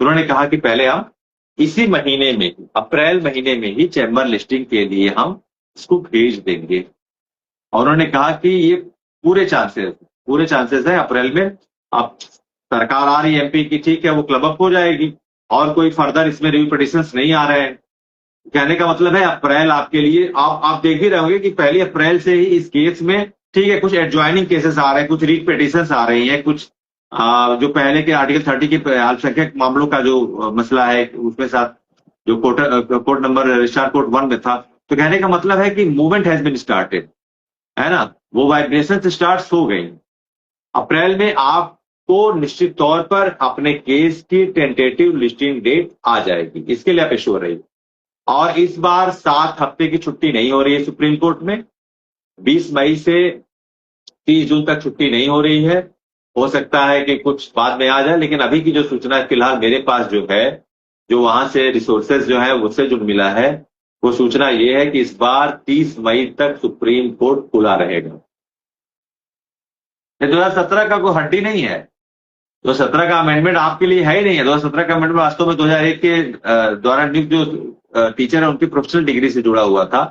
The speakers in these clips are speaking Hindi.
तो उन्होंने कहा कि पहले हम इसी महीने में, अप्रैल महीने में ही चैम्बर लिस्टिंग के लिए हम इसको भेज देंगे। और उन्होंने कहा कि ये पूरे चांसेस है अप्रैल में। अब सरकार आ रही है एमपी की, ठीक है, वो क्लब अप हो जाएगी और कोई फर्दर इसमें रिव्यू पिटिशंस नहीं आ रहे हैं। कहने का मतलब है अप्रैल आपके लिए, आप देख भी रहे होंगे कि पहली अप्रैल से ही इस केस में, ठीक है, कुछ एडजॉइनिंग केसेस आ रहे हैं, कुछ रीट पिटिशंस आ रही हैं, कुछ जो पहले के आर्टिकल 30 के अल्पसंख्यक मामलों का जो मसला है उसमें साथ जो कोर्ट नंबर रजिस्ट्रार कोर्ट 1 में था। तो कहने का मतलब है कि मूवमेंट हैज बीन स्टार्टेड, है ना, वो वाइब्रेशन स्टार्ट हो गई। अप्रैल में आपको निश्चित तौर पर अपने केस की टेंटेटिव लिस्टिंग डेट आ जाएगी, इसके लिए आप एश्योर रहिए। और इस बार 7 हफ्ते की छुट्टी नहीं हो रही है सुप्रीम कोर्ट में, 20 मई से 30 जून तक छुट्टी नहीं हो रही है। हो सकता है कि कुछ बाद में आ जाए, लेकिन अभी की जो सूचना फिलहाल मेरे पास जो है, जो वहां से रिसोर्सेज जो है उससे जो मिला है, वो सूचना ये है कि इस बार 30 मई तक सुप्रीम कोर्ट खुला रहेगा। 2017 का कोई हड्डी नहीं है, 2017 का अमेंडमेंट आपके लिए है ही नहीं है। 2017 का अमेंडमेंट वास्तव में 2001 के द्वारा नियुक्त जो टीचर है उनकी प्रोफेशनल डिग्री से जुड़ा हुआ था,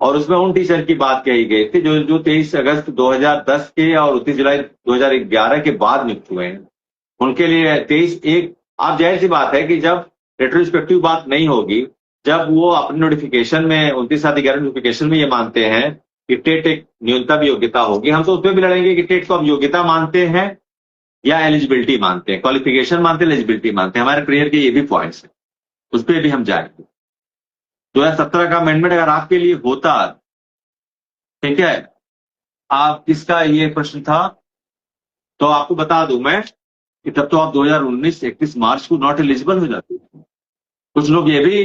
और उसमें उन टीचर की बात कही गई थी जो 23 अगस्त 2010 के और 29 जुलाई 2011 के बाद नियुक्त हुए हैं। उनके लिए 23/1, आप जाहिर सी बात है कि जब रेट्रोस्पेक्टिव बात नहीं होगी, जब वो अपने नोटिफिकेशन में 29/7/11 नोटिफिकेशन में ये मानते हैं कि टेट एक न्यूनतम योग्यता होगी, हम तो उसमें भी लड़ेंगे कि टेट को आप योग्यता मानते हैं या एलिजिबिलिटी मानते हैं, क्वालिफिकेशन मानते हैं, एलिजिबिलिटी मानते हैं। हमारे प्रेयर के ये भी पॉइंट्स हैं, उस पर भी हम जाएंगे। 2017 का अमेंडमेंट अगर आपके लिए होता, ठीक है, आप किसका ये प्रश्न था, तो आपको बता दूं मैं कि तब तो आप 2019 31 मार्च को नॉट एलिजिबल हो जाते। कुछ लोग ये भी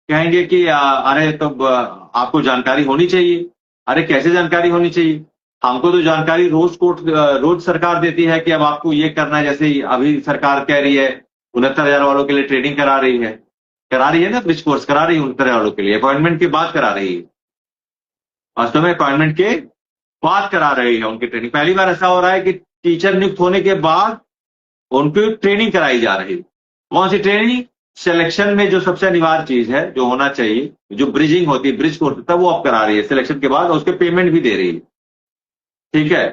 कहेंगे कि अरे तो आपको जानकारी होनी चाहिए। अरे कैसे जानकारी होनी चाहिए? हमको तो जानकारी रोज सरकार देती है कि अब आपको ये करना है। जैसे अभी सरकार कह रही है 69,000 वालों के लिए ट्रेनिंग करा रही है ना, ब्रिज कोर्स करा रही है 69,000 वालों के लिए, अपॉइंटमेंट के बाद करा रही है। वास्तव में अपॉइंटमेंट के बाद करा रही है उनकी ट्रेनिंग। पहली बार ऐसा हो रहा है कि टीचर नियुक्त होने के बाद उनकी ट्रेनिंग कराई जा रही है। कौन सी ट्रेनिंग? सिलेक्शन में जो सबसे अनिवार्य चीज है, जो होना चाहिए, जो ब्रिजिंग होती है, ब्रिज कोर्स होता है, वो आप करा रही है सिलेक्शन के बाद, और उसके पेमेंट भी दे रही है। ठीक है,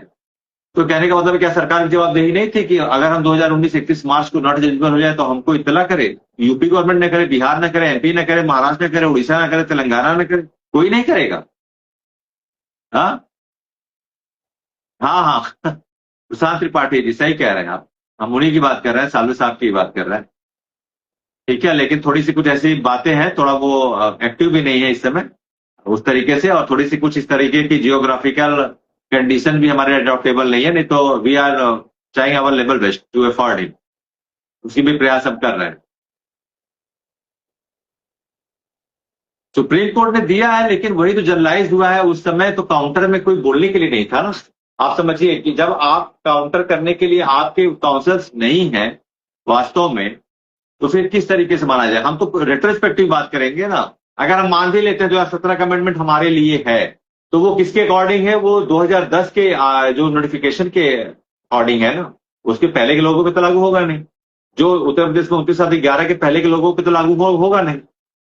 तो कहने का मतलब क्या सरकार की जवाबदेही नहीं थी कि अगर हम 2019 31 मार्च को नॉट एलिजिबल हो जाए तो हमको इत्तला करे? यूपी गवर्नमेंट न करे, बिहार न करे, एमपी न करे, महाराष्ट्र न करे, उड़ीसा न करे, तेलंगाना न करे, कोई नहीं करेगा? हाँ हाँ हाँ प्रशांत त्रिपाठी जी सही कह रहे हैं आप, हम उन्हीं की बात कर रहे हैं, सालवे साहब की बात कर रहे हैं। ठीक है, लेकिन थोड़ी सी कुछ ऐसी बातें हैं, थोड़ा वो एक्टिव भी नहीं है इस समय उस तरीके से, और थोड़ी सी कुछ इस तरीके की जियोग्राफिकल कंडीशन भी हमारे अडॉप्टेबल नहीं है। नहीं तो we are trying our level best to afford it, उसकी भी प्रयास हम कर रहे हैं। सुप्रीम कोर्ट ने दिया है, लेकिन वही तो जनरलाइज हुआ है। उस समय तो काउंटर में कोई बोलने के लिए नहीं था ना। आप समझिए कि जब आप काउंटर करने के लिए आपके काउंसल्स नहीं है वास्तव में, तो फिर किस तरीके से माना जाए? हम तो रेट्रोस्पेक्टिव बात करेंगे ना। अगर हम मान भी लेते हैं 2017 का अमेंडमेंट हमारे लिए है, तो वो किसके अकॉर्डिंग है? वो 2010 के जो नोटिफिकेशन के अकॉर्डिंग है ना। उसके पहले के लोगों पे तो लागू होगा नहीं। जो उत्तर प्रदेश में 29/7/11 के पहले के लोगों पे तो लागू होगा नहीं।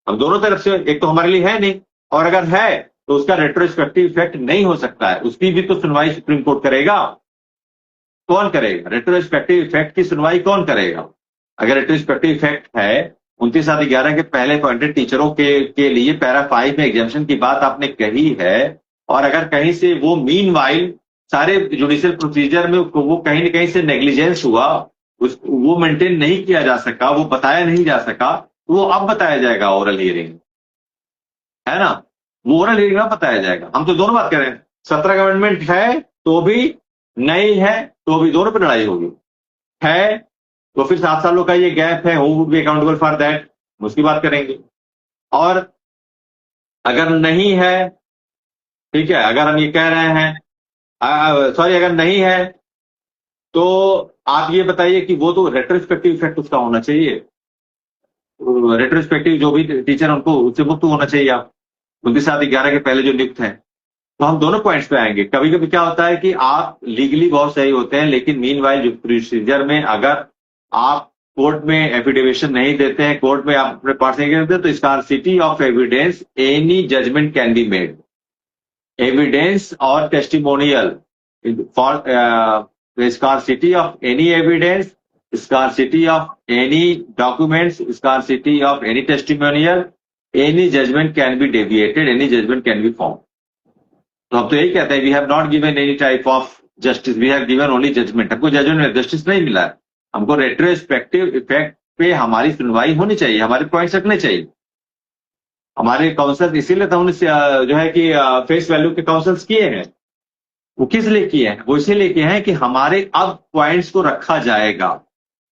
अब दोनों तरफ से, एक तो हमारे लिए है नहीं, और अगर है तो उसका रेट्रोस्पेक्टिव इफेक्ट नहीं हो सकता है। उसकी भी तो सुनवाई सुप्रीम कोर्ट करेगा। कौन करेगा रेट्रोस्पेक्टिव इफेक्ट की सुनवाई? कौन करेगा? अगर रेट्रोस्पेक्टिव इफेक्ट है 29/7/11 के पहले अपॉइंटेड टीचरों के लिए पैरा 5 में एग्जामिशन की बात आपने कही है, और अगर कहीं से वो मीनवाइल सारे जुडिशियल प्रोसीजर में वो कहीं ना कहीं से नेग्लिजेंस हुआ, वो मेंटेन नहीं किया जा सका, वो बताया नहीं जा सका, तो वो अब बताया जाएगा ओरल हियरिंग, है ना। वो ओरल हियरिंग में बताया जाएगा। हम तो दोनों बात कर रहे हैं, 17 का अमेंडमेंट है तो भी, नहीं है तो भी, दोनों पर लड़ाई होगी। है तो फिर 7 सालों का ये गैप है, who would be accountable for that, उसकी बात करेंगे। और अगर नहीं है, ठीक है, अगर हम ये कह रहे हैं, सॉरी, अगर नहीं है तो आप ये बताइए कि वो तो रेट्रोस्पेक्टिव इफेक्ट उसका होना चाहिए। रेट्रोस्पेक्टिव जो भी टीचर उनको उससे मुक्त होना चाहिए। आप 29/7/11 के पहले जो नियुक्त हैं, तो हम दोनों पॉइंट्स पे आएंगे। कभी कभी क्या होता है कि आप लीगली बहुत सही होते हैं, लेकिन मीनवाइल जो प्रोसीजर में अगर आप कोर्ट में एफिडेविशन नहीं देते हैं, कोर्ट में आप अपने पार्ट नहीं करते, तो scarcity of evidence any judgment can be made. Evidence और testimonial for scarcity of any evidence, scarcity of any documents, scarcity of any testimonial, any judgment can be deviated, any judgment can be formed। तो हम तो यही कहते हैं, we have not given any type of justice, we have given only judgement. हमको जजमेंट जस्टिस नहीं मिला है, हमको रेट्रोस्पेक्टिव इफेक्ट पे हमारी सुनवाई होनी चाहिए, हमारे पॉइंट्स रखने चाहिए। हमारे काउंसल्स इसीलिए तो हमने जो है कि फेस वैल्यू के काउंसल्स किए हैं। वो किस लिए किए हैं? वो इसीलिए किए हैं कि हमारे अब पॉइंट्स को रखा जाएगा,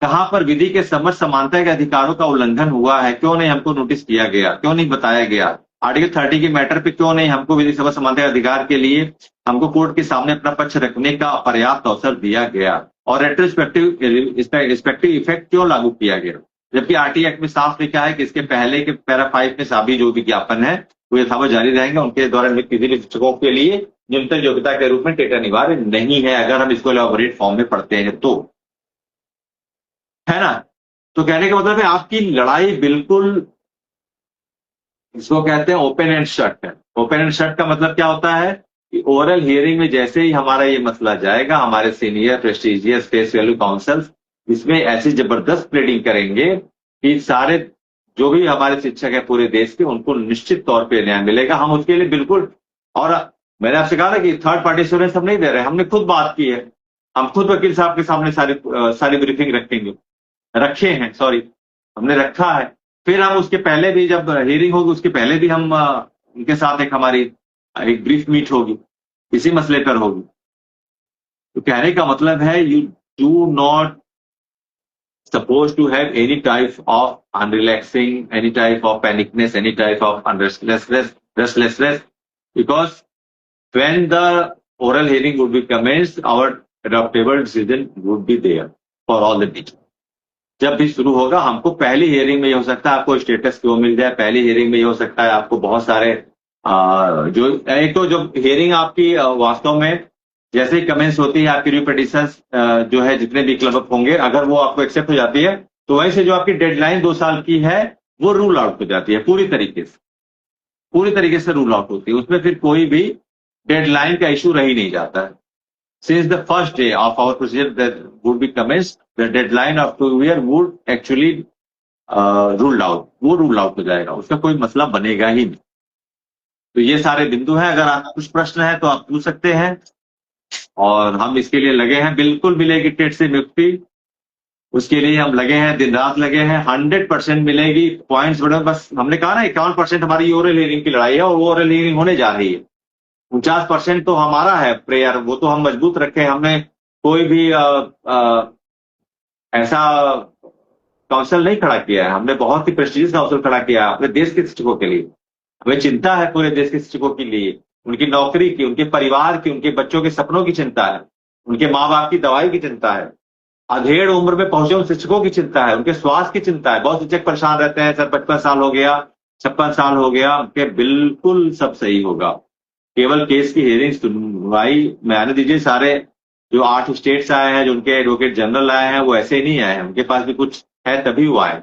कहां पर विधि के समझ समानता के अधिकारों का उल्लंघन हुआ है, क्यों नहीं हमको नोटिस किया गया, क्यों नहीं बताया गया, आर्टिकल 30 के मैटर पे क्यों नहीं हमको विधि समझ समानता के अधिकार के लिए हमको कोर्ट के सामने अपना पक्ष रखने का पर्याप्त अवसर दिया गया, और रेट्रोस्पेक्टिव इफेक्ट क्यों लागू किया गया, जबकि आरटी एक्ट में साफ लिखा है कि इसके पहले के पैरा 5 में सभी जो विज्ञापन है वो यथावत जारी रहेंगे, उनके द्वारा किसी भी शिक्षकों के लिए न्यूनतम योग्यता के रूप में टेट अनिवार्य नहीं है, अगर हम इसको एलैबोरेट फॉर्म में पढ़ते हैं तो, है ना। तो कहने का मतलब है आपकी लड़ाई बिल्कुल, इसको कहते हैं ओपन एंड शट है। ओपन एंड शट का मतलब क्या होता है कि ओरल हियरिंग में जैसे ही हमारा ये मसला जाएगा, हमारे senior prestigious face value councils इसमें ऐसी जबरदस्त प्लेडिंग करेंगे कि सारे जो भी हमारे शिक्षक है पूरे देश के, उनको निश्चित तौर पे न्याय मिलेगा। हम उसके लिए बिल्कुल, और मैंने आपसे कहा ना कि थर्ड पार्टी एश्योरेंस हम नहीं दे रहे, हमने खुद बात की है, हम खुद वकील साहब के सामने सारी ब्रीफिंग रखे हैं, हमने रखा है। फिर हम उसके पहले भी जब हियरिंग होगी उसके पहले भी हम उनके साथ हमारी एक ब्रीफ मीट होगी, इसी मसले पर होगी। तो कहने का मतलब है you do not supposed to have any type of unrelaxing, any type of panicness, any type of restlessness, because when the oral hearing would be commenced, our adoptable decision would be there for all the teachers। जब भी शुरू होगा, हमको पहली हियरिंग में ये हो सकता है आपको स्टेटस क्यों मिल जाए, पहली हियरिंग में ये हो सकता है आपको बहुत सारे जो एक तो जो हियरिंग आपकी वास्तव में जैसे ही कमेंस होती है, आपकी रिपिटिशंस जो है जितने भी क्लब अप होंगे, अगर वो आपको एक्सेप्ट हो जाती है तो वहीं से जो आपकी डेडलाइन 2 साल की है वो रूल आउट हो जाती है, पूरी तरीके से रूल आउट होती है। उसमें फिर कोई भी डेडलाइन का इशू रह ही नहीं जाता है। Since the first day of our procedure that would be commenced, the deadline of 2 year would actually ruled out, वो रूल आउट हो जाएगा, उसका कोई मसला बनेगा ही नहीं। तो ये सारे बिंदु हैं, अगर आपका कुछ प्रश्न है तो आप पूछ सकते हैं, और हम इसके लिए लगे हैं, बिल्कुल मिलेगी टेट से मुक्ति, उसके लिए हम लगे हैं, दिन रात लगे हैं, 100% मिलेगी। पॉइंट्स बढ़े, बस हमने कहा ना 51% हमारी ओरल हियरिंग की लड़ाई है, और वो ओरल हियरिंग होने जा रही है। 49% तो हमारा है प्रेयर, वो तो हम मजबूत रखे, हमने कोई भी ऐसा काउंसिल नहीं खड़ा किया है, हमने बहुत ही प्रेस्टिजियस काउंसिल खड़ा किया है अपने देश के शिक्षकों के लिए। हमें चिंता है पूरे देश के शिक्षकों के लिए, उनकी नौकरी की, उनके परिवार की, उनके बच्चों के सपनों की चिंता है, उनके माँ बाप की दवाई की चिंता है, अधेड़ उम्र में पहुंचे उन शिक्षकों की चिंता है, उनके स्वास्थ्य की चिंता है। बहुत शिक्षक परेशान रहते हैं, सर 55 साल हो गया, 56 साल हो गया, उनके बिल्कुल सब सही होगा। केवल केस की हियरिंग सुनवाई में आने दीजिए। सारे जो 8 स्टेट्स आए हैं, जो उनके एडवोकेट जनरल आए हैं, वो ऐसे नहीं आए हैं, उनके पास भी कुछ है तभी वो आए।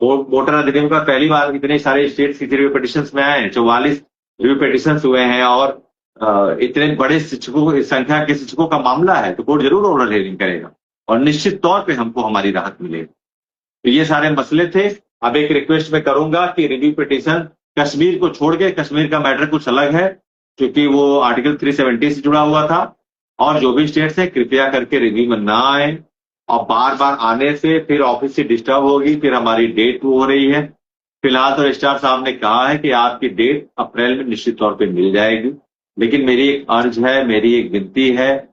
वोटर अधिनियम का पहली बार इतने सारे स्टेट्स की रिव्यू पिटिशन में आए हैं, 44 रिव्यू पिटिशन हुए हैं, और इतने बड़े शिक्षकों की संख्या के शिक्षकों का मामला है, तो कोर्ट जरूर ओरल हियरिंग करेगा और निश्चित तौर पे हमको हमारी राहत मिलेगी। तो ये सारे मसले थे। अब एक रिक्वेस्ट मैं करूंगा कि रिव्यू पिटिशन कश्मीर को छोड़ के, कश्मीर का मैटर कुछ अलग है क्योंकि वो आर्टिकल 370 से जुड़ा हुआ था, और जो भी स्टेट्स हैं कृपया करके रिव्यू में ना आए, और बार बार आने से फिर ऑफिस से डिस्टर्ब होगी, फिर हमारी डेट हो रही है। फिलहाल तो रजिस्ट्रार साहब ने कहा है कि आपकी डेट अप्रैल में निश्चित तौर पे मिल जाएगी, लेकिन मेरी एक अर्ज है, मेरी एक विनती है,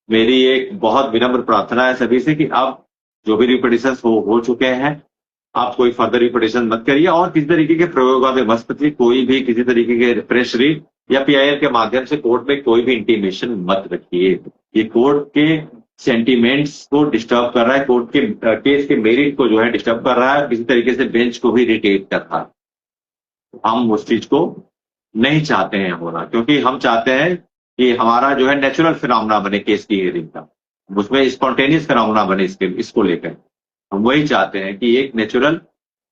मेरी एक बहुत विनम्र प्रार्थना है सभी से कि अब जो भी रिपिटिशन हो चुके हैं, आप कोई फर्दर रिपिटिशन मत करिए, और किसी तरीके के प्रयोगों में मत करिए, कोई भी किसी तरीके के प्रेस रीड या पीआईएल के माध्यम से कोर्ट में कोई भी इंटीमेशन मत रखिए। ये कोर्ट के सेंटीमेंट्स को डिस्टर्ब कर रहा है, कोर्ट के केस के मेरिट को जो है डिस्टर्ब कर रहा है, किसी तरीके से बेंच को भी इरिटेट कर रहा है। हम उस चीज को नहीं चाहते हैं होना, क्योंकि हम चाहते हैं कि हमारा जो है नेचुरल फिनोमेना बने केस की हियरिंग का, उसमें स्पॉन्टेनियस फिनोमेना बने इसको लेकर। हम वही चाहते हैं कि एक नेचुरल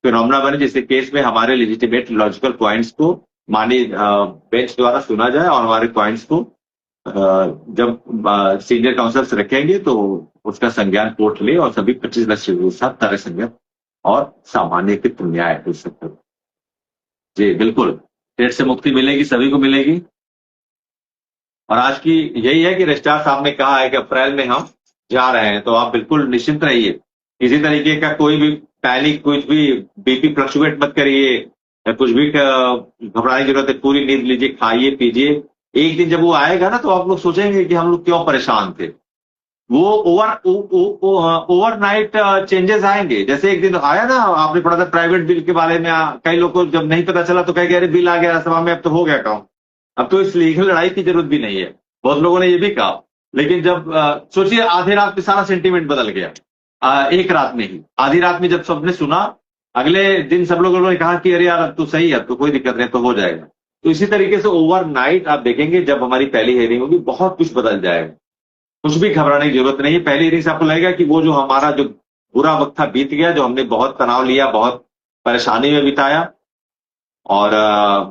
फिनोमेना बने, जिसके केस में हमारे लेजिटिमेट लॉजिकल पॉइंट्स को मानी बेंच द्वारा सुना जाए, और हमारे पॉइंट्स को जब सीनियर काउंसिल्स रखेंगे तो उसका संज्ञान कोर्ट ले, और सभी 25 लाख शेड्यूल साथ तरह संज्ञान और सामान्यकृत न्याय हो सकता है। जी बिल्कुल, टेट से मुक्ति मिलेगी, सभी को मिलेगी। और आज की यही है कि रजिस्ट्रार साहब ने कहा है कि अप्रैल में हम जा रहे हैं, तो आप बिल्कुल निश्चिंत रहिए। किसी तरीके का कोई भी पैनिक, कुछ भी बीपी फ्लक्चुएट मत करिए, या कुछ भी घबराने की जरूरत है। पूरी नींद लीजिए, खाइए पीजिए। एक दिन जब वो आएगा ना, तो आप लोग सोचेंगे कि हम लोग क्यों परेशान थे। वो ओवरनाइट चेंजेस आएंगे। जैसे एक दिन आया ना, आपने पढ़ा था प्राइवेट बिल के बारे में, कई लोग को जब नहीं पता चला तो कह अरे बिल आ गया सभा में, अब तो हो गया काम, अब तो इस लीगल लड़ाई की जरूरत भी नहीं है। बहुत लोगों ने ये भी कहा। लेकिन जब सोचिए, आधी रात में सारा सेंटीमेंट बदल गया। एक रात में ही, आधी रात में जब सबने सुना, अगले दिन सब लोगों ने कहा कि अरे यार अब तो सही है, अब तो कोई दिक्कत नहीं, तो हो जाएगा। तो इसी तरीके से ओवरनाइट आप देखेंगे, जब हमारी पहली हेयरिंग होगी, बहुत कुछ बदल जाएगा। कुछ भी घबराने की जरूरत नहीं है। पहली हेयरिंग से आपको लगेगा कि वो जो हमारा जो बुरा वक्त था बीत गया, जो हमने बहुत तनाव लिया, बहुत परेशानी में बिताया, और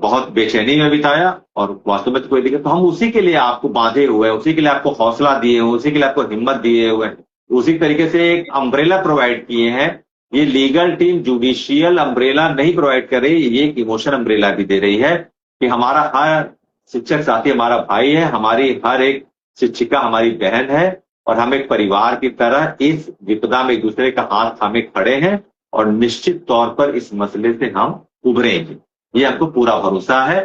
बहुत बेचैनी में बिताया, और वास्तव में तो कोई दिक्कत, तो हम उसी के लिए आपको बांधे हुए हैं, उसी के लिए आपको हौसला दिए हुए, उसी के लिए आपको हिम्मत दिए हुए हैं। उसी तरीके से एक अम्ब्रेला प्रोवाइड किए हैं। ये लीगल टीम जुडिशियल अम्ब्रेला नहीं प्रोवाइड कर रही, ये एक इमोशन अम्ब्रेला भी दे रही है कि हमारा हर शिक्षक साथी हमारा भाई है, हमारी हर एक शिक्षिका हमारी बहन है, और हम एक परिवार की तरह इस विपदा में एक दूसरे का हाथ थामे खड़े हैं, और निश्चित तौर पर इस मसले से हम उभरेंगे। ये हमको पूरा भरोसा है।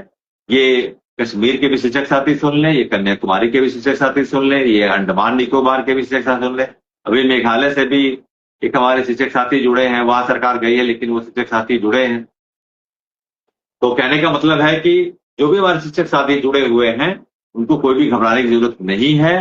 ये कश्मीर के भी शिक्षक साथी सुन लें, ये कन्याकुमारी के भी शिक्षक साथी सुन लें, ये अंडमान निकोबार के भी शिक्षक साथी सुन लें। अभी मेघालय से भी एक हमारे शिक्षक साथी जुड़े हैं, वहां सरकार गई है लेकिन वो शिक्षक साथी जुड़े हैं। तो कहने का मतलब है कि जो भी हमारे शिक्षक साथी जुड़े हुए हैं, उनको कोई भी घबराने की जरूरत नहीं है।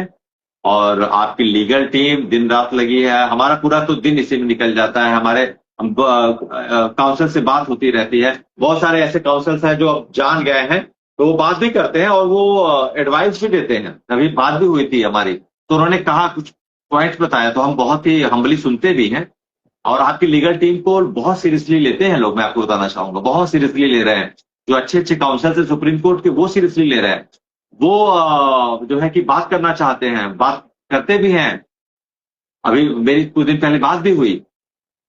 और आपकी लीगल टीम दिन रात लगी है। हमारा पूरा तो दिन इसी में निकल जाता है। हमारे काउंसिल से बात होती रहती है। बहुत सारे ऐसे काउंसिल्स हैं जो अब जान गए हैं, तो वो बात भी करते हैं, और वो एडवाइस भी देते हैं। अभी बात भी हुई थी हमारी, तो उन्होंने कहा, कुछ पॉइंट्स बताया, तो हम बहुत ही हम्बली सुनते भी हैं। और आपकी लीगल टीम को बहुत सीरियसली लेते हैं लोग, मैं आपको बताना चाहूंगा, बहुत सीरियसली ले रहे हैं। जो अच्छे अच्छे काउंसिल है सुप्रीम कोर्ट के, वो सीरियसली ले रहे हैं। वो जो है कि बात करना चाहते हैं, बात करते भी हैं। अभी मेरी कुछ दिन पहले बात भी हुई।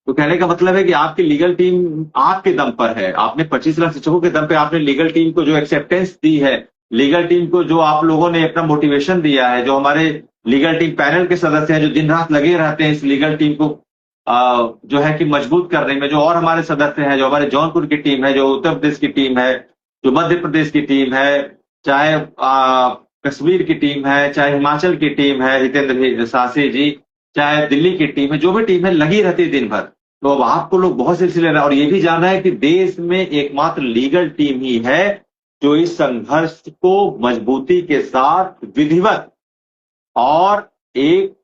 तो कहने का मतलब है कि आपकी लीगल टीम आपके दम पर है। आपने 25 लाख शिक्षकों के दम पे आपने लीगल टीम को जो एक्सेप्टेंस दी है, लीगल टीम को जो आप लोगों ने अपना मोटिवेशन दिया है, जो हमारे लीगल टीम पैनल के सदस्य हैं, जो दिन रात लगे रहते हैं इस लीगल टीम को जो है कि मजबूत करने में, जो और हमारे सदस्य हैं, जो हमारे जौनपुर की टीम है, जो उत्तर प्रदेश की टीम है, जो मध्य प्रदेश की टीम है, चाहे कश्मीर की टीम है, चाहे हिमाचल की टीम है, जितेंद्र सासी जी, चाहे दिल्ली की टीम है, जो भी टीम है लगी रहती है दिन भर। तो अब आपको लोग बहुत सिलसिले रहे, और ये भी जानना है कि देश में एकमात्र लीगल टीम ही है जो इस संघर्ष को मजबूती के साथ, विधिवत और एक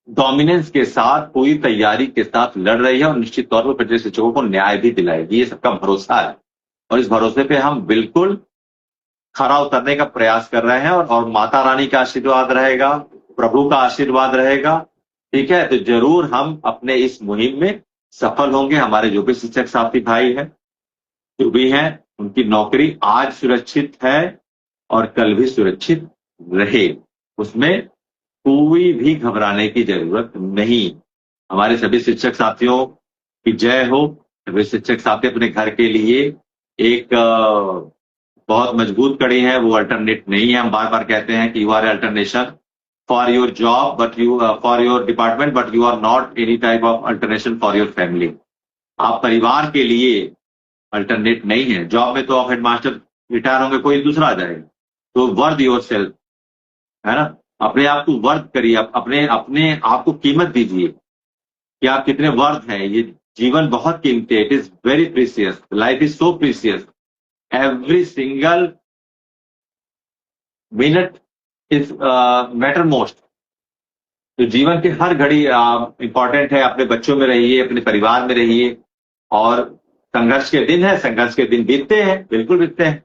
डोमिनेंस के साथ, पूरी तैयारी के साथ लड़ रही है, और निश्चित तौर पर पिछले शिक्षकों को न्याय भी दिलाएगी। ये सबका भरोसा है, और इस भरोसे पे हम बिल्कुल खरा उतरने का प्रयास कर रहे हैं। और माता रानी का आशीर्वाद रहेगा, प्रभु का आशीर्वाद रहेगा, ठीक है, तो जरूर हम अपने इस मुहिम में सफल होंगे। हमारे जो भी शिक्षक साथी भाई हैं, जो भी हैं, उनकी नौकरी आज सुरक्षित है और कल भी सुरक्षित रहे, उसमें कोई भी घबराने की जरूरत नहीं। हमारे सभी शिक्षक साथियों की जय हो। सभी शिक्षक साथी अपने घर के लिए एक बहुत मजबूत कड़ी है, वो अल्टरनेट नहीं है। हम बार बार कहते हैं कि you are alternation for your job, but you for your department, but you are not any type of alternation for your family. आप परिवार के लिए अल्टरनेट नहीं है। जॉब में तो आप हेडमास्टर रिटायर होंगे, कोई दूसरा आ जाएगा। तो वर्थ योर सेल्फ, है ना, अपने आप को वर्थ करिए, अपने अपने आप को कीमत दीजिए कि आप कितने वर्थ हैं। ये जीवन बहुत कीमती है, it is very precious, life is so precious, every single minute is matter most. तो जीवन की हर घड़ी इंपॉर्टेंट है। अपने बच्चों में रहिए, अपने परिवार में रहिए, और संघर्ष के दिन है, संघर्ष के दिन बीतते हैं, बिल्कुल बीतते हैं।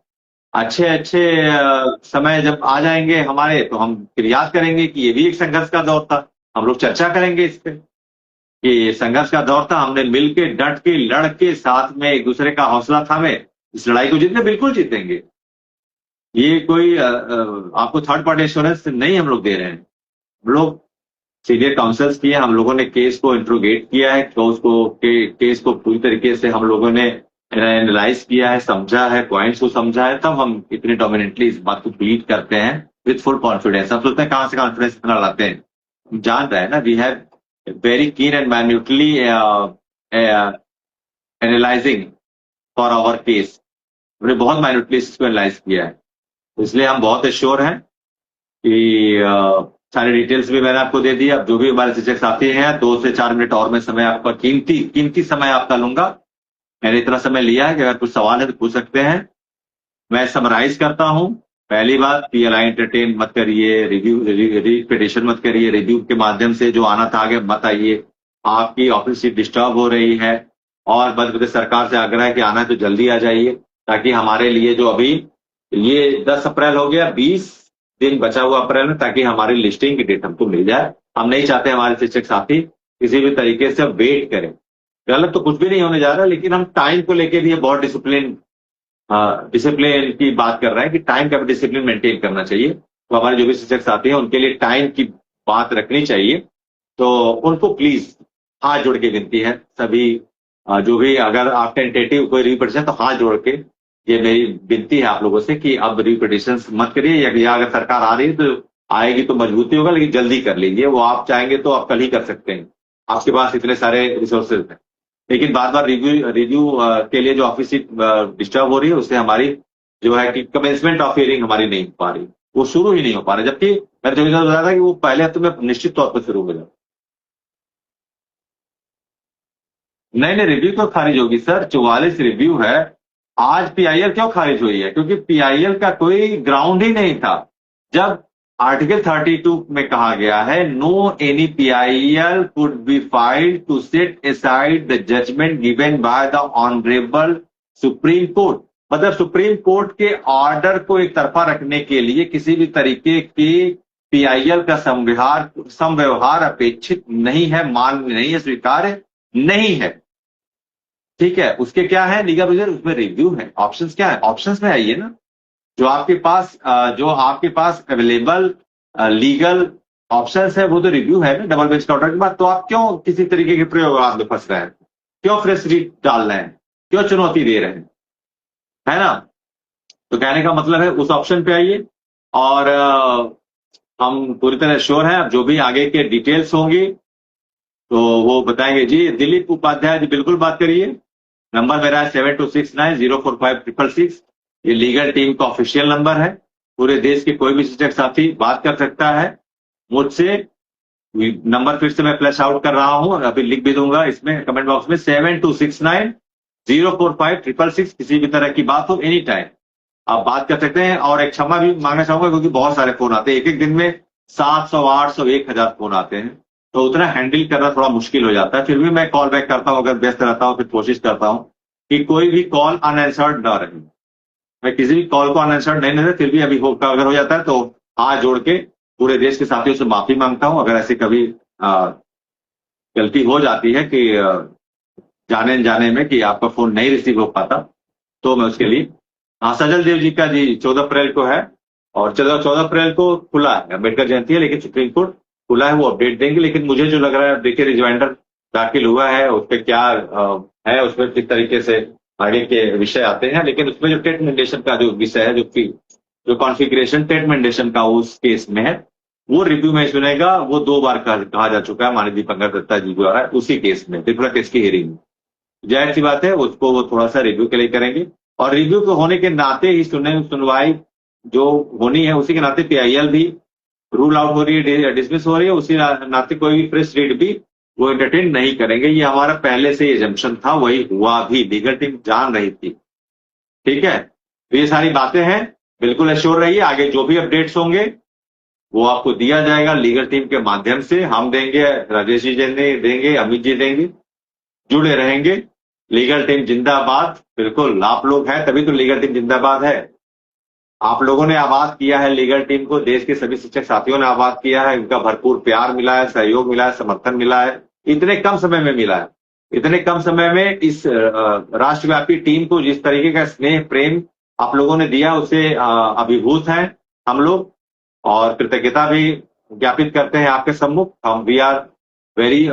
अच्छे अच्छे समय जब आ जाएंगे हमारे, तो हम फिर याद करेंगे कि ये भी एक संघर्ष का दौर था, हम लोग चर्चा करेंगे इस पे। कि संघर्ष का दौर था, हमने मिलके डट के लड़ के साथ में एक दूसरे का हौसला थामे इस लड़ाई को जीतने, बिल्कुल जीतेंगे। ये कोई आपको थर्ड पार्टी एश्योरेंस नहीं हम लोग दे रहे हैं। हम लोग सीनियर काउंसल्स किए, हम लोगों ने केस को इंट्रोगेट किया है, तो उसको केस को पूरी तरीके से हम लोगों ने एनालाइज किया है, समझा है, पॉइंट्स को समझा है, तब हम इतने डोमिनेटली इस बात को प्लीड करते हैं विथ फुल कॉन्फिडेंस। आप सोचते हैं कहां से कॉन्फिडेंस इतना लाते हैं? हम जान रहे हैं ना, we have very keen and minutely analysing for our case. हमने बहुत माइन्यूटली इसको एनालाइज किया है, तो इसलिए हम बहुत एश्योर हैं कि सारे डिटेल्स भी मैंने आपको दे दी। अब जो भी हमारे शिक्षक साथी हैं, 2 से 4 मिनट और मैं समय आपका कीमती समय आपका लूंगा। मैंने इतना समय लिया है कि अगर कुछ सवाल है तो पूछ सकते हैं। मैं समराइज करता हूं। पहली बात, पीएलआई एंटरटेन मत करिए, रिपीटेशन मत करिए, रिव्यू के माध्यम से जो आना था आगे मत आइए। आपकी ऑफिस सीट डिस्टर्ब हो रही है और मध्य प्रदेश सरकार से आग्रह है कि आना है तो जल्दी आ जाइए, ताकि हमारे लिए जो अभी ये 10 अप्रैल हो गया, 20 दिन बचा हुआ अप्रैल में, ताकि हमारी लिस्टिंग की डेट हमको मिल जाए। हम नहीं चाहते हमारे शिक्षक साथी किसी भी तरीके से वेट करें। गलत तो कुछ भी नहीं होने जा रहा, लेकिन हम टाइम को लेके भी बहुत डिसिप्लिन की बात कर रहे हैं कि टाइम का भी डिसिप्लिन मेंटेन करना चाहिए। तो हमारे जो भी शिक्षक साथी हैं उनके लिए टाइम की बात रखनी चाहिए। तो उनको प्लीज हाथ जोड़ के विनती है, सभी जो भी, अगर आप टेंटेटिव कोई रिपीटिशन तो हाथ जोड़ के ये मेरी विनती है आप लोगों से कि अब रिपीटिशन मत करिए, या अगर सरकार आ रही है तो आएगी तो मजबूती होगा, लेकिन जल्दी कर लीजिए। वो आप चाहेंगे तो आप कल ही कर सकते हैं, आपके पास इतने सारे रिसोर्सेज हैं। लेकिन बार बार रिव्यू रिव्यू के लिए जो ऑफिस सीट डिस्टर्ब हो रही है, उससे हमारी जो है कि कमेंसमेंट ऑफ हियरिंग हमारी नहीं हो पा रही, वो शुरू ही नहीं हो पा रहा, जबकि मैंने जो बताया था कि वो पहले हफ्ते में निश्चित तौर पर शुरू हो जाए। नहीं नहीं, रिव्यू तो खारिज होगी सर, 44 रिव्यू है। आज पीआईएल क्यों खारिज हुई है? क्योंकि पीआईएल का कोई ग्राउंड ही नहीं था। जब आर्टिकल 32 में कहा गया है, no any PIL could be filed to set aside the judgement given by the honourable supreme court, मतलब सुप्रीम कोर्ट के ऑर्डर को एक तरफा रखने के लिए किसी भी तरीके की पीआईएल का समव्यवहार अपेक्षित नहीं है, मान्य नहीं है, स्वीकार्य नहीं है। ठीक है, उसके क्या है लीगल प्रोसीजर, उसमें रिव्यू है। ऑप्शंस क्या है? ऑप्शंस में आइए ना, जो आपके पास अवेलेबल लीगल ऑप्शंस है वो तो रिव्यू है ना डबल बेंच ऑर्डर के बाद। तो आप क्यों किसी तरीके के प्रयोगात्मक में फंस रहे हैं? क्यों फ्रेश रीड डाल रहे हैं? क्यों चुनौती दे रहे हैं? है ना? तो कहने का मतलब है उस ऑप्शन पे आइए, और हम पूरी तरह श्योर हैं। अब जो भी आगे के डिटेल्स होंगी तो वो बताएंगे। जी दिलीप उपाध्याय जी, बिल्कुल बात करिए। नंबर मेरा है 7269045666। ये लीगल टीम का ऑफिशियल नंबर है। पूरे देश के कोई भी शिक्षक साथी बात कर सकता है मुझसे। नंबर फिर से मैं फ्लैश आउट कर रहा हूं, अभी लिख भी दूंगा इसमें कमेंट बॉक्स में, 7269045666। किसी भी तरह की बात हो एनी टाइम आप बात कर सकते हैं। और एक क्षमा भी मांगना चाहूंगा क्योंकि बहुत सारे फोन आते हैं, एक एक दिन में 700 800 1000 फोन आते हैं, तो उतना हैंडल करना थोड़ा मुश्किल हो जाता है। फिर भी मैं कॉल बैक करता हूं, अगर व्यस्त रहता हूं फिर कोशिश करता हूं कि कोई भी कॉल अनआंसर्ड ना रहे। मैं किसी भी कॉल को अनआंसर्ड नहीं रहे, फिर भी अभी अगर हो जाता है तो हाथ जोड़ के पूरे देश के साथियों से माफी मांगता हूं। अगर ऐसी कभी गलती हो जाती है कि जाने जाने में कि आपका फोन नहीं रिसीव हो पाता, तो मैं उसके लिए, हाँ सजल देव जी का जी 14 अप्रैल को है, और 14 अप्रैल को खुला है, अम्बेडकर जयंती है, लेकिन सुप्रीम कोर्ट खुला है, वो अपडेट देंगे। लेकिन मुझे जो लग रहा है, देखिए रिजवाइंडर दाखिल हुआ है, उस पर क्या है, उसमें किस तरीके से आगे के विषय आते हैं, लेकिन उसमें जो टेट मेंडेशन का जो विषय है, जो कॉन्फ़िगरेशन टेट मेंडेशन का उस केस में है, वो रिव्यू में सुनेगा। वो 2 बार कहा जा चुका है माननीय दीपंकर दत्ता जी द्वारा उसी केस में, त्रिपुरा केस की हियरिंग। जाहिर सी बात है उसको वो थोड़ा सा रिव्यू के लिए करेंगे, और रिव्यू के होने के नाते ही सुनवाई जो होनी है उसी के नाते पीआईएल भी रूल आउट हो रही है, डिसमिस हो रही है, उसी नाते कोई भी प्रेस रीड भी वो एंटरटेन नहीं करेंगे। ये हमारा पहले से एजम्पशन था, वही हुआ भी, लीगल टीम जान रही थी। ठीक है, तो ये सारी बातें हैं, बिल्कुल एश्योर रहिए। आगे जो भी अपडेट्स होंगे वो आपको दिया जाएगा लीगल टीम के माध्यम से, हम देंगे, राजेश जी देंगे, अमित जी देंगे। जुड़े रहेंगे। लीगल टीम जिंदाबाद। बिल्कुल, आप लोग हैं तभी तो लीगल टीम जिंदाबाद है। आप लोगों ने आबाद किया है लीगल टीम को, देश के सभी शिक्षक साथियों ने आबाद किया है, उनका भरपूर प्यार मिला है, सहयोग मिला है, समर्थन मिला है। इतने कम समय में मिला है। इतने कम समय में इस राष्ट्रव्यापी टीम को जिस तरीके का स्नेह प्रेम आप लोगों ने दिया, उससे अभिभूत हैं हम लोग, और कृतज्ञता भी ज्ञापित करते हैं आपके सम्मुख। हम we are very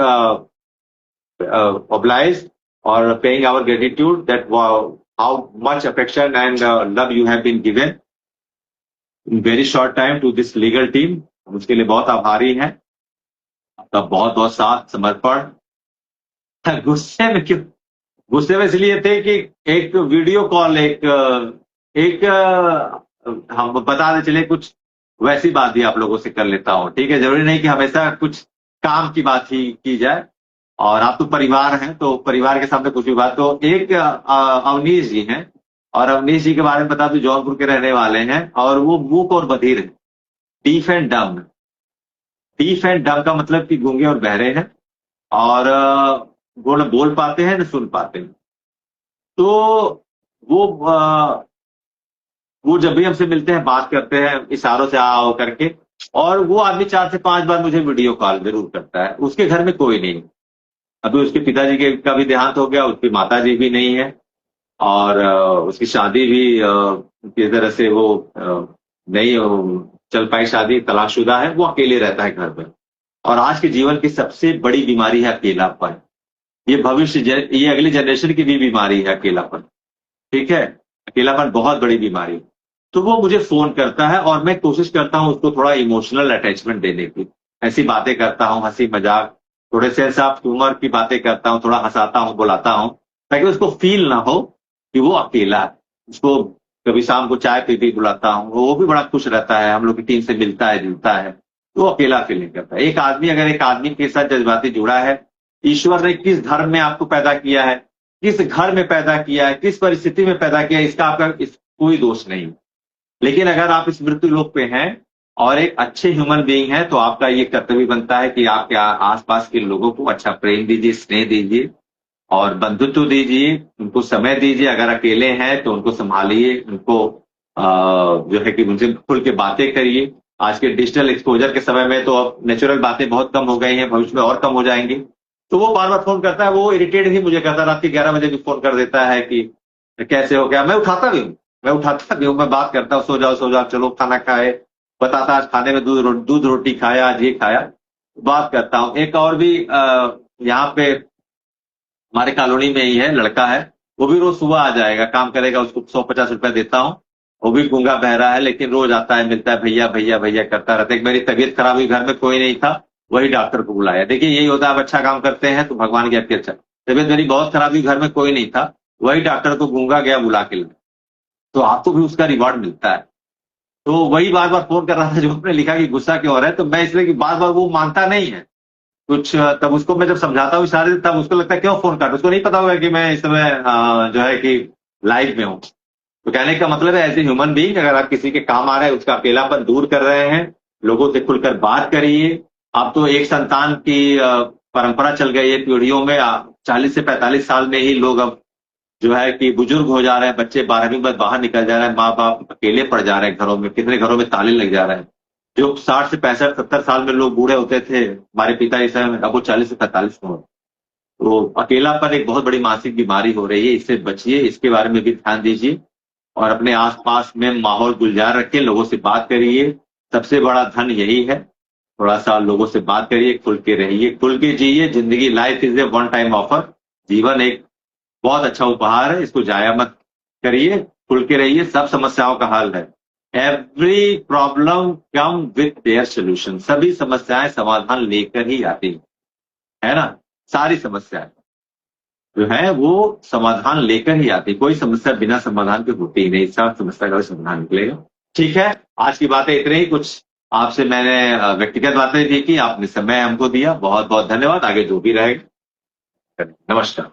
obliged or paying our gratitude that wow, how much affection and love you have been given in very short time to this legal team। हम उसके लिए बहुत आभारी हैं। आपका बहुत बहुत साथ समर्पण। गुस्से में क्यों? गुस्से में इसलिए थे कि एक वीडियो कॉल एक हम बता दे चले कुछ वैसी बात भी आप लोगों से कर लेता हूं, ठीक है? जरूरी नहीं कि हमेशा कुछ काम की बात ही की जाए, और आप तो परिवार हैं तो परिवार के सामने कुछ भी बात। तो एक अवनीश जी हैं, और अवनीश जी के बारे में बता दूं, जौनपुर के रहने वाले हैं, और वो मूक और बधिर हैं, डीफ एंड डम। डीफ एंड डम का मतलब कि गूंगे और बहरे हैं, और वो न बोल पाते हैं न सुन पाते हैं। तो वो जब भी हमसे मिलते हैं बात करते हैं इशारों से आओ करके, और वो आदमी 4 से 5 बार मुझे वीडियो कॉल जरूर करता है। उसके घर में कोई नहीं, अभी उसके पिताजी के का भी देहांत हो गया, उसकी माता जी भी नहीं है, और उसकी शादी भी किस तरह से वो नहीं चल पाई, शादी तलाकशुदा है, वो अकेले रहता है घर में। और आज के जीवन की सबसे बड़ी बीमारी है अकेलापन। ये अगली जनरेशन की भी बीमारी है अकेलापन, ठीक है? अकेलापन बहुत बड़ी बीमारी। तो वो मुझे फोन करता है, और मैं कोशिश करता हूं उसको थोड़ा इमोशनल अटैचमेंट देने की। ऐसी बातें करता हूं, हंसी मजाक, थोड़े सेंस ऑफ ह्यूमर की बातें करता हूं, थोड़ा हंसाता हूं, बुलाता हूं, ताकि उसको फील ना हो कि वो अकेला है। उसको कभी शाम को चाय पी भी बुलाता हूं, वो भी बड़ा खुश रहता है, हम लोग की टीम से मिलता है जुलता है, तो वो अकेला फील नहीं करता। एक आदमी अगर एक आदमी के साथ जज्बाती जुड़ा है, ईश्वर ने किस धर्म में आपको पैदा किया है, किस घर में पैदा किया है, किस परिस्थिति में पैदा किया है, इसका आपका कोई दोष नहीं। लेकिन अगर आप इस मृत्यु लोक पे हैं और एक अच्छे ह्यूमन बीइंग हैं, तो आपका ये कर्तव्य बनता है कि आपके आसपास के लोगों को अच्छा प्रेम दीजिए, स्नेह दीजिए, और बंधुत्व दीजिए, उनको समय दीजिए। अगर अकेले हैं तो उनको संभालिए, उनको जो है कि उनसे खुल के बातें करिए। आज के डिजिटल एक्सपोजर के समय में तो अब नेचुरल बातें बहुत कम हो गई हैं, भविष्य में और कम हो जाएंगी। तो वो बार बार फोन करता है, वो इरिटेट ही मुझे करता है, रात के 11 बजे भी फोन कर देता है कि कैसे हो गया। मैं उठाता भी हूँ, मैं बात करता हूँ, सो जाओ, चलो खाना खाए, बताता आज खाने में दूध रोटी खाया, आज ये खाया, बात करता हूँ। एक और भी यहाँ पे हमारे कॉलोनी में ही है, लड़का है, वो भी रोज सुबह आ जाएगा, काम करेगा, उसको 150 रुपया देता हूँ। वो भी गूंगा बहरा है, लेकिन रोज आता है, मिलता है, भैया भैया भैया करता रहता है। मेरी तबीयत खराब हुई, घर में कोई नहीं था, वही डॉक्टर को बुलाया। देखिए यही होता है, आप अच्छा काम करते हैं तो भगवान की आपकी अच्छा। तबीयत मेरी बहुत खराब हुई, घर में कोई नहीं था, वही डॉक्टर को गूंगा गया बुला के लाया, तो आपको भी उसका रिवॉर्ड मिलता है। तो वही बार बार फोन कर रहा था, जो आपने लिखा कि गुस्सा क्यों हो रहा है, तो मैं इसलिए कि बार बार वो मानता नहीं है कुछ। तब उसको मैं जब समझाता हूँ इशारे से, तब उसको लगता है क्यों फोन कर, उसको नहीं पता होगा कि मैं इस समय जो है कि लाइव में हूँ। तो कहने का मतलब है, एज ए ह्यूमन बीइंग अगर आप किसी के काम आ रहे हैं, उसका अकेलापन दूर कर रहे हैं, लोगों से खुलकर बात करिए। अब तो एक संतान की परंपरा चल गई है पीढ़ियों में, 40 से 45 साल में ही लोग अब जो है कि बुजुर्ग हो जा रहे हैं, बच्चे 12वीं बाद बाहर निकल जा रहे हैं, माँ बाप अकेले पड़ जा रहे हैं घरों में, कितने घरों में ताले लग जा रहे हैं। जो 60 से 65 70 साल में लोग बूढ़े होते थे, हमारे पिता इस समय, अब वो 40 से 45 में हो। तो अकेलापन एक बहुत बड़ी मानसिक बीमारी हो रही है, इससे बचिए, इसके बारे में भी ध्यान दीजिए, और अपने आसपास में माहौल गुलजार रखिए, लोगों से बात करिए। सबसे बड़ा धन यही है, थोड़ा सा लोगों से बात करिए, खुल के रहिए, खुल के जिए जिंदगी। Life is a one time offer, जीवन एक बहुत अच्छा उपहार है, इसको जाया मत करिए, खुल के रहिए, सब समस्याओं का हल है। Every problem come with their solution, सभी समस्याएं समाधान लेकर ही आती है ना। सारी समस्याएं जो है वो समाधान लेकर ही आती, कोई समस्या बिना समाधान के होती ही नहीं, सब समस्या का समाधान निकलेगा। ठीक है, आज की बातें इतने ही। कुछ आपसे मैंने व्यक्तिगत बातें भी की, आपने समय हमको दिया, बहुत बहुत धन्यवाद। आगे जो भी रहेगा, नमस्कार।